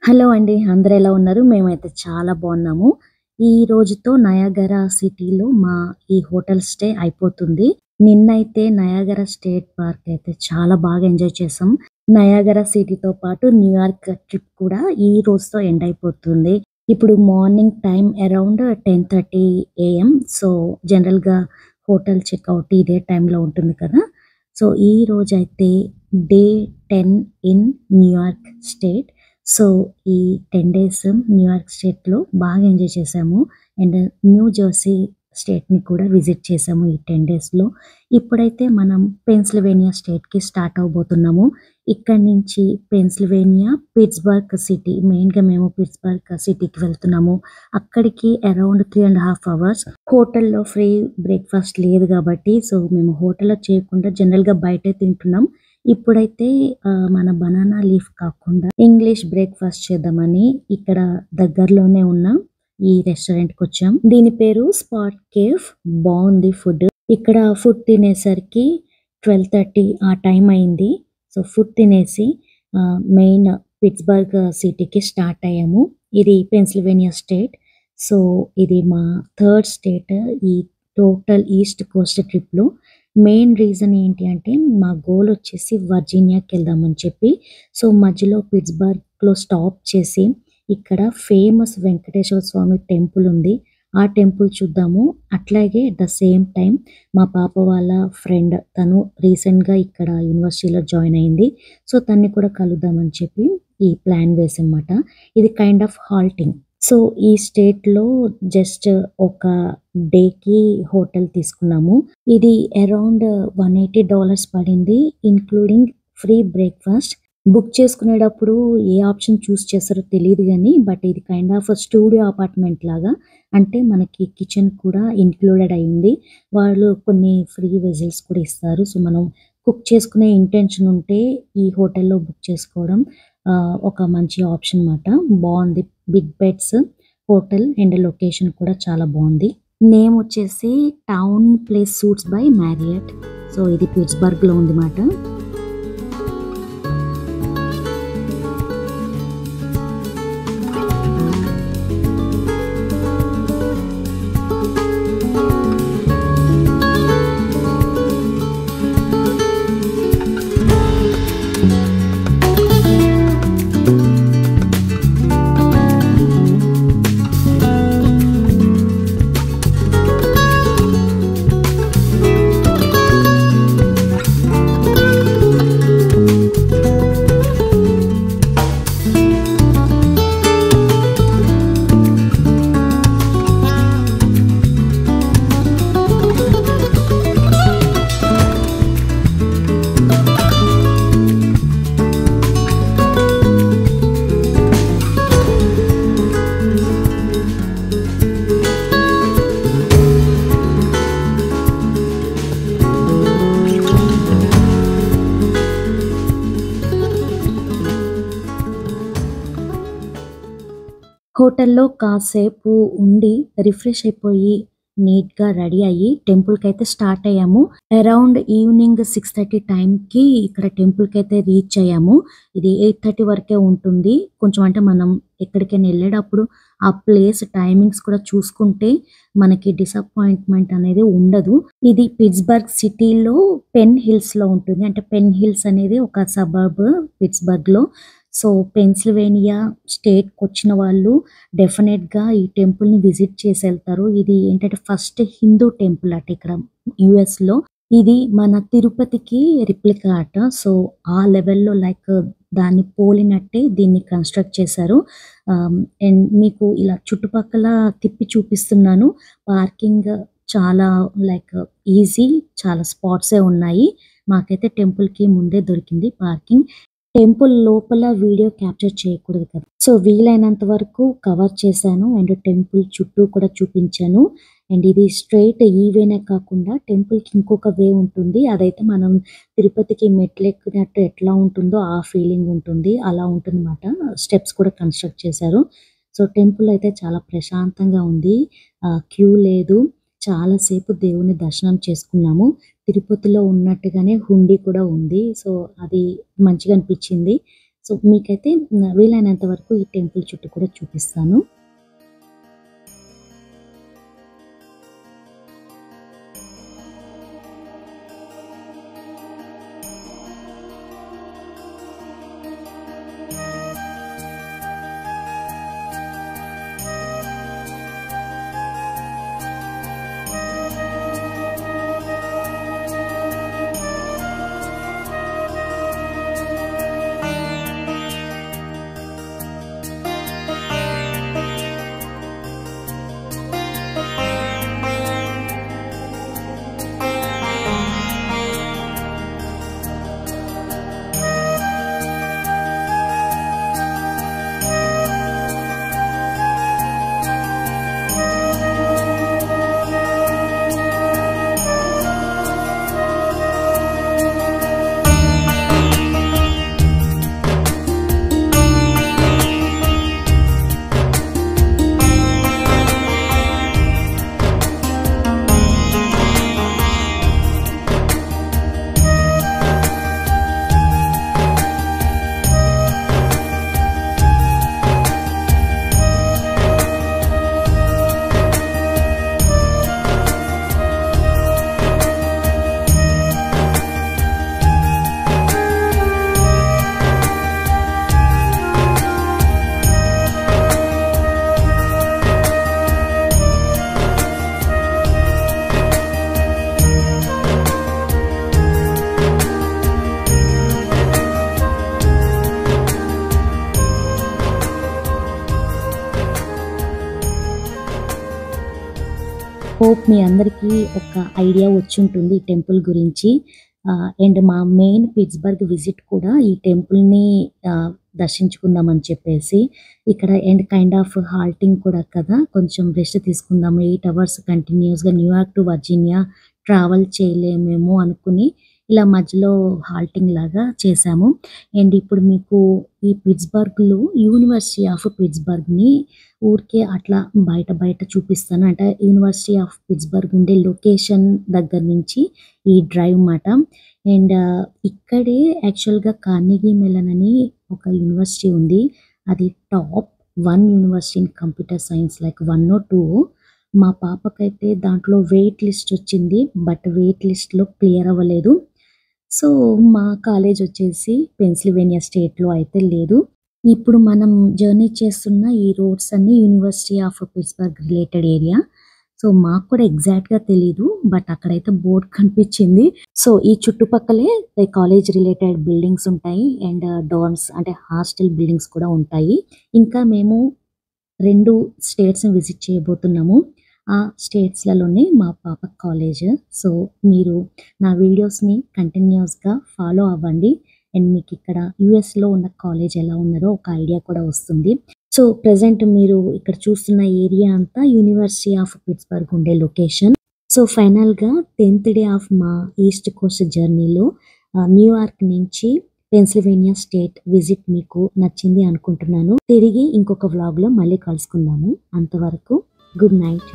Hello అండి. అందరూ ఎలా ఉన్నారు? మేమైతే చాలా బాగున్నాము. ఈ రోజుతో నయాగరా సిటీలో ఈ హోటల్ స్టే అయిపోతుంది. నిన్నైతే నయాగరా స్టేట్ పార్క్ అయితే చాలా బాగా ఎంజాయ్ చేసాం. నయాగరా సిటీతో పాటు న్యూయార్క్ ట్రిప్ కూడా ఈ రోజుతో ఎండ్ అయిపోతుంది. ఇప్పుడు morning time around 10:30 AM. So, జనరల్‌గా హోటల్ చెక్‌ఔట్ ఇదే టైంలో ఉంటుంది కదా! సో, ఈ రోజైతే day 10 in New York state. So, ఈ 10 డేస్ న్యూయార్క్ స్టేట్‌లో బాగా ఎంజాయ్ చేశాము. అండ్ న్యూ జెర్సీ స్టేట్‌ని కూడా విజిట్ చేశాము ఈ 10 డేస్‌లో. ఇప్పుడైతే మనం పెన్సిల్వేనియా స్టేట్‌కి స్టార్ట్ అవ్వబోతున్నాము. ఇక్కడి నుంచి పెన్సిల్వేనియా, పిట్స్‌బర్గ్ సిటీ మెయిన్‌గా మేము పిట్స్‌బర్గ్ సిటీకి వెళ్తున్నాము. అక్కడికి అరౌండ్ 3½ అవర్స్. హోటల్‌లో ఫ్రీ బ్రేక్‌ఫాస్ట్ లేదు కాబట్టి సో, మేము హోటల్‌లో చేయకుండా జనరల్‌గా బయటే తింటున్నాం. ఇప్పుడైతే మన బనానా లీఫ్ కాకుండా ఇంగ్లీష్ బ్రేక్‌ఫాస్ట్ చేద్దామని ఇక్కడ దగ్గరలోనే ఉన్న ఈ రెస్టారెంట్‌కొచ్చాం. దీని పేరు స్పాట్ కేఫ్. బావుంది ఫుడ్. ఇక్కడ ఫుడ్ తినేసరికి 12:30 ఆ టైం అయింది. సో, ఫుడ్ తినేసి మెయిన్ పిట్స్‌బర్గ్ సిటీకి స్టార్ట్ అయ్యాము. ఇది పెన్సిల్వేనియా స్టేట్. సో, ఇది మా థర్డ్ స్టేట్ ఈ టోటల్ ఈస్ట్ కోస్ట్ ట్రిప్‌లో. మెయిన్ రీజన్ ఏంటి అంటే మా గోల్ వచ్చేసి వర్జీనియాకెళ్దామని చెప్పి. సో, మధ్యలో పిట్స్‌బర్గ్‌లో స్టాప్ చేసి ఇక్కడ ఫేమస్ వెంకటేశ్వర స్వామి టెంపుల్ ఉంది. ఆ టెంపుల్ చూద్దాము. అట్లాగే అట్ ద సేమ్ టైమ్ మా పాప వాళ్ళ ఫ్రెండ్ తను రీసెంట్‌గా ఇక్కడ యూనివర్సిటీలో జాయిన్ అయింది. సో, తన్ని కూడా కలుద్దామని చెప్పి ఈ ప్లాన్ వేసామన్నమాట. ఇది కైండ్ ఆఫ్ హాల్టింగ్. సో, ఈ స్టేట్‌లో జస్ట్ ఒక డేకి హోటల్ తీసుకున్నాము. ఇది అరౌండ్ $180 పడింది. Including free breakfast. బుక్ చేసుకునేటప్పుడు ఏ ఆప్షన్ చూస్ చేస్తారో తెలీదు గానీ, బట్ ఇది కైండ్ ఆఫ్ స్టూడియో అపార్ట్‌మెంట్ లాగా. అంటే మనకి కిచెన్ కూడా ఇంక్లూడెడ్ అయింది. వాళ్ళు కొన్ని ఫ్రీ వెసల్స్ కూడా ఇస్తారు. సో, మనం కుక్ చేసుకునే ఇంటెన్షన్ ఉంటే ఈ హోటల్‌లో బుక్ చేసుకోవడం ఒక మంచి ఆప్షన్ మాట. బావుంది. Big beds hotel and location కూడా చాలా బావుంది. నేమ్ వచ్చేసి Towne Place Suites by Marriott. So, ఇది పిట్స్‌బర్గ్‌లో ఉంది మాట. హోటల్‌లో కాసేపు ఉండి రిఫ్రెష్ అయిపోయి నీట్‌గా రెడీ అయ్యి టెంపుల్‌కైతే స్టార్ట్ అయ్యాము. అరౌండ్ ఈవినింగ్ 6:30 టైంకి ఇక్కడ టెంపుల్‌కైతే రీచ్ అయ్యాము. ఇది 8:30 వరకే ఉంటుంది. కొంచెం అంటే మనం ఎక్కడికైనా ఎళ్ళేటప్పుడు ఆ ప్లేస్ టైమింగ్స్ కూడా చూసుకుంటే మనకి డిసప్పాయింట్‌మెంట్ అనేది ఉండదు. ఇది పిట్స్‌బర్గ్ సిటీలో పెన్ హిల్స్‌లో ఉంటుంది. అంటే పెన్ హిల్స్ అనేది ఒక సబర్బ్ పిట్స్‌బర్గ్‌లో. సో, పెన్సిల్వేనియా స్టేట్‌కొచ్చిన వాళ్ళు డెఫినెట్‌గా ఈ టెంపుల్‌ని విజిట్ చేసెళ్తారు. ఇది ఏంటంటే ఫస్ట్ హిందూ టెంపుల్ అట ఇక్కడ యూఎస్‌లో. ఇది మన తిరుపతికి రిప్లికా అట. సో, ఆ లెవెల్‌లో లైక్ దాన్ని పోలినట్టే దీన్ని కన్‌స్ట్రక్ట్ చేశారు. అండ్ మీకు ఇలా చుట్టుపక్కల తిప్పి చూపిస్తున్నాను. పార్కింగ్ చాలా లైక్ ఈజీ. చాలా స్పాట్సే ఉన్నాయి. మాకైతే టెంపుల్‌కి ముందే దొరికింది పార్కింగ్. టెంపుల్ లోపల వీడియో క్యాప్చర్ చేయకూడదు కదా! సో, వీలైనంత వరకు కవర్ చేశాను. అండ్ టెంపుల్ చుట్టూ కూడా చూపించాను. అండ్ ఇది స్ట్రెయిట్ ఈ వేనే కాకుండా టెంపుల్‌కి ఇంకొక వే ఉంటుంది. అదైతే మనం తిరుపతికి మెట్లెక్కినట్టు ఎట్లా ఉంటుందో ఆ ఫీలింగ్ ఉంటుంది. అలా ఉంటుందన్నమాట. స్టెప్స్ కూడా కన్‌స్ట్రక్ట్ చేశారు. సో, టెంపుల్ అయితే చాలా ప్రశాంతంగా ఉంది. క్యూ లేదు. చాలా సేపు దేవుని దర్శనం చేసుకున్నాము. తిరుపతిలో ఉన్నట్టుగానే హుండీ కూడా ఉంది. సో, అది మంచిగా అనిపించింది. సో మీకైతే వీలైనంత వరకు ఈ టెంపుల్ చుట్టూ కూడా చూపిస్తాను. హోప్ మీ అందరికీ ఒక ఐడియా వచ్చి ఉంటుంది ఈ టెంపుల్ గురించి. అండ్ మా మెయిన్ పిట్స్బర్గ్ విజిట్ కూడా ఈ టెంపుల్ని దర్శించుకుందామని చెప్పేసి ఇక్కడ అండ్ కైండ్ ఆఫ్ హాల్టింగ్ కూడా కదా, కొంచెం రెస్ట్ తీసుకుందాము, 8 hours కంటిన్యూస్గా న్యూయార్క్ టు వర్జీనియా ట్రావెల్ చేయలేమేమో అనుకుని ఇలా మధ్యలో హాల్టింగ్ లాగా చేశాము. అండ్ ఇప్పుడు మీకు ఈ పిట్స్బర్గ్లో యూనివర్సిటీ ఆఫ్ పిట్స్బర్గ్ని ఊరికే అట్లా బయట చూపిస్తాను. అంటే యూనివర్సిటీ ఆఫ్ పిట్స్బర్గ్ ఉండే లొకేషన్ దగ్గర నుంచి ఈ డ్రైవ్ మాట. అండ్ ఇక్కడే యాక్చువల్గా కార్నెగీ మెలన్ అని ఒక యూనివర్సిటీ ఉంది. అది top 1 university in computer science, like 1 or 2. మా పాపకైతే దాంట్లో వెయిట్ లిస్ట్ వచ్చింది, బట్ వెయిట్ లిస్ట్లో క్లియర్ అవ్వలేదు. సో మా కాలేజ్ వచ్చేసి పెన్సిల్వేనియా స్టేట్లో అయితే లేదు. ఇప్పుడు మనం జర్నీ చేస్తున్న ఈ రోడ్స్ అన్ని university of Pittsburgh related area. So మాకు కూడా ఎగ్జాక్ట్గా తెలీదు, బట్ అక్కడైతే బోర్డ్ కనిపించింది. సో ఈ చుట్టుపక్కలే కాలేజ్ రిలేటెడ్ బిల్డింగ్స్ ఉంటాయి అండ్ డార్మ్స్ అంటే హాస్టల్ బిల్డింగ్స్ కూడా ఉంటాయి. ఇంకా మేము 2 స్టేట్స్ని విజిట్ చేయబోతున్నాము. ఆ స్టేట్స్లలోనే మా పాప కాలేజ్. సో మీరు నా వీడియోస్ని కంటిన్యూస్గా ఫాలో అవ్వండి అండ్ మీకు ఇక్కడ యూఎస్లో ఉన్న కాలేజ్ ఎలా ఉన్నదో ఒక ఐడియా కూడా వస్తుంది. సో ప్రెజెంట్ మీరు ఇక్కడ చూస్తున్న ఏరియా అంతా యూనివర్సిటీ ఆఫ్ పిట్స్బర్గ్ ఉండే లొకేషన్. సో ఫైనల్గా 10th డే ఆఫ్ మా ఈస్ట్ కోస్ట్ జర్నీలో న్యూయార్క్ నుంచి పెన్సిల్వేనియా స్టేట్ విజిట్ మీకు నచ్చింది అనుకుంటున్నాను. తిరిగి ఇంకొక వ్లాగ్లో మళ్ళీ కలుసుకుందాము. అంతవరకు గుడ్ నైట్.